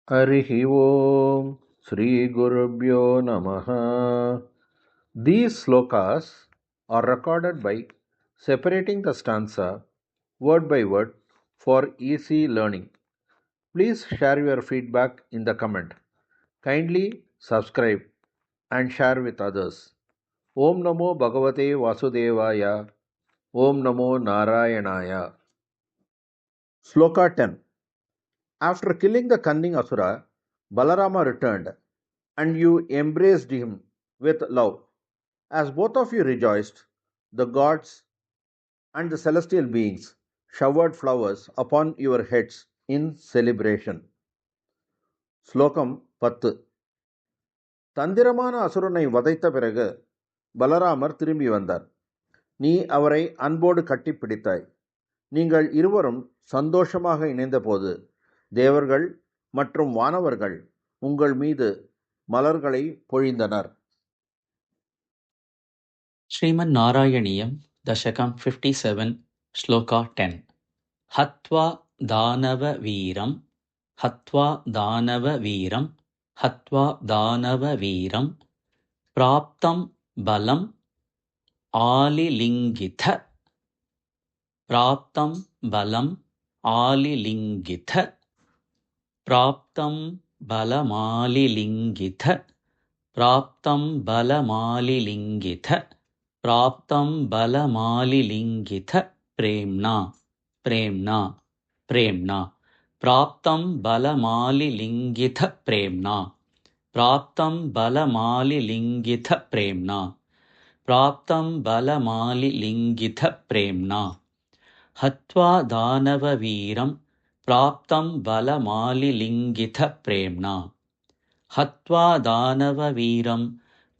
Harihi Om Sri Gurubhyo Namaha. These slokas are recorded by separating the stanza word by word for easy learning. Please share your feedback in the comment. Kindly subscribe and share with others. Om Namo Bhagavate Vasudevaya. Om Namo Narayanaya. Sloka 10. After killing the cunning Asura, Balarama returned, and you embraced him with love. As both of you rejoiced, the gods and the celestial beings showered flowers upon your heads in celebration. ஸ்லோகம் 10. தந்திரமான அசுரனை வதைத்த பிறகு பலராமர் திரும்பி வந்தார். நீ அவரை அன்போடு கட்டிப்பிடித்தாய். நீங்கள் இருவரும் சந்தோஷமாக இணைந்தபோது தேவர்கள் மற்றும் வானவர்கள் உங்கள் மீது மலர்களை பொழிந்தனர். Srimad Narayaniyam, Dashakam 57, Shloka 10. Hatva Danava Veeram, Hatva Danava Veeram, Hatva Danava Veeram, Praptam Balam Alilingitha, Praptam Balam Alilingitha, Praptam Balamalilingitha, Praptam Balamalilingitha, Praptam Balamalilingitha Premna, Premna, Premna, Praptam Balamalilingitha Premna, Praptam Balamalilingitha Premna, Praptam Balamalilingitha Premna, Hatva Danava Veeram, Praptam Balamalilingitha Premna, Hatva Danava Veeram,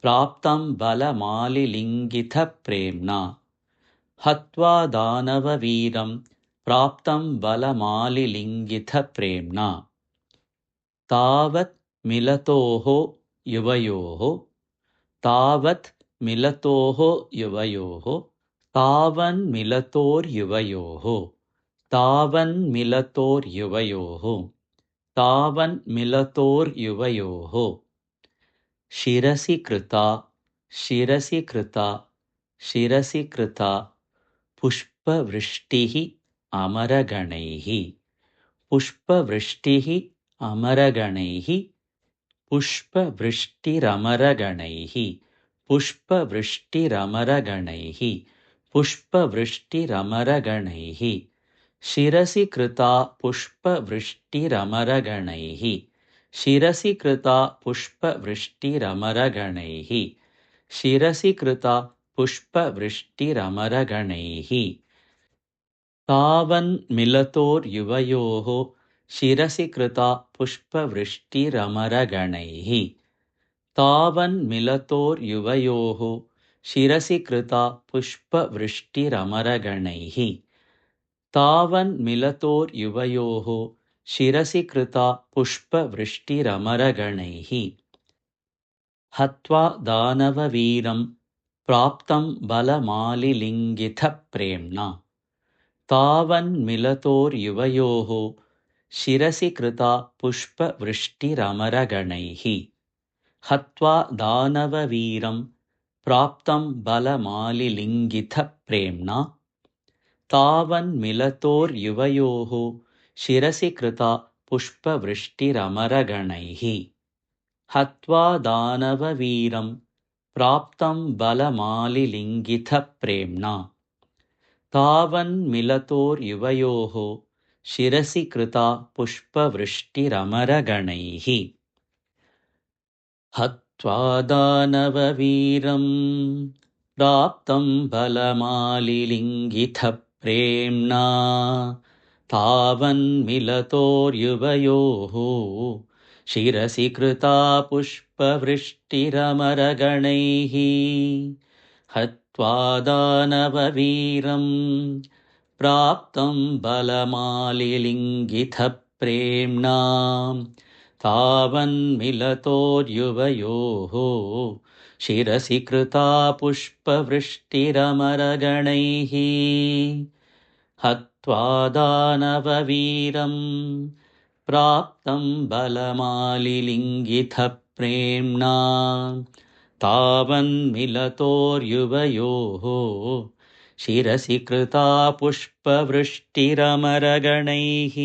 Praptam Balamalilingitha Premna, Hatva Danava Veeram, Praptam Balamalilingitha Premna, Tavat Milatoho Yuvayoho, Tavat Milatoho Yuvayoho, Tavan Milator Yuvayoho, Tavan Milator Yuvayoho, Tavan Milator Yuvayoho, Shirasi Krita, Shirasi Krita, Shirasi Krita, Pushpa Vrishtihi Amaraganaihi, Pushpa Vrishtihi Amaraganaihi, Pushpa Vrishtiramaraganaihi, Pushpa Vrishtiramaraganaihi, Pushpa Vrishtiramaraganaihi, Shirasi Krita Pushpa Vrishtiramaraganaihi, Shirasi Krita Pushpa Vrishtiramaraganaihi, Shirasi Krita Pushpa Vrishtiramaraganaihi, Tavan Milator Yuvayoho, Shirasi Krita Pushpa Vrishtiramaraganaihi, Tavan Milator Yuvayoho, Shirasi Krita Pushpa Vrishtiramaraganaihi, Tavan Milator Yuvayoho, Shirasi Krita Pushpa Vrishtiramaraganaihi, Hatva Danava Veeram, Praptam Balamalilingitha Premna, Tavan Milator Yuvayoho, Shirasi Krita Pushpa Vrishtiramaraganaihi, Hatva Danava Veeram, Praptam Balamalilingitha Premna, Tavan Milator Yuvayoho, Shirasi Krita Pushpa Vrishtiramaraganaihi, Hatva Danava Veeram, Praptam Balamalilingitha Premna, Tavan Milator Yuvayoho, Shirasi Krita Pushpa Vrishtiramaraganaihi, Hatva Danava Veeram, Praptam Balamalilingitha Premna, Tavan Milator Yuvayoho, Shirasi Krita Pushpa Vrishtiramaraganaihi, Hatva Danava Veeram, Praptam Balamalilingitha Premna, Tavan Milator Yuvayoho, Shirasi Krita Pushpa Vrishtiramaraganaihi, Hatva Danava Veeram, प्राप्तं बलमालिलिङ्गितः प्रेम्णा तावन्मिलतोर्युवयोः शिरसि कृता पुष्पवृष्टिरमरगणैः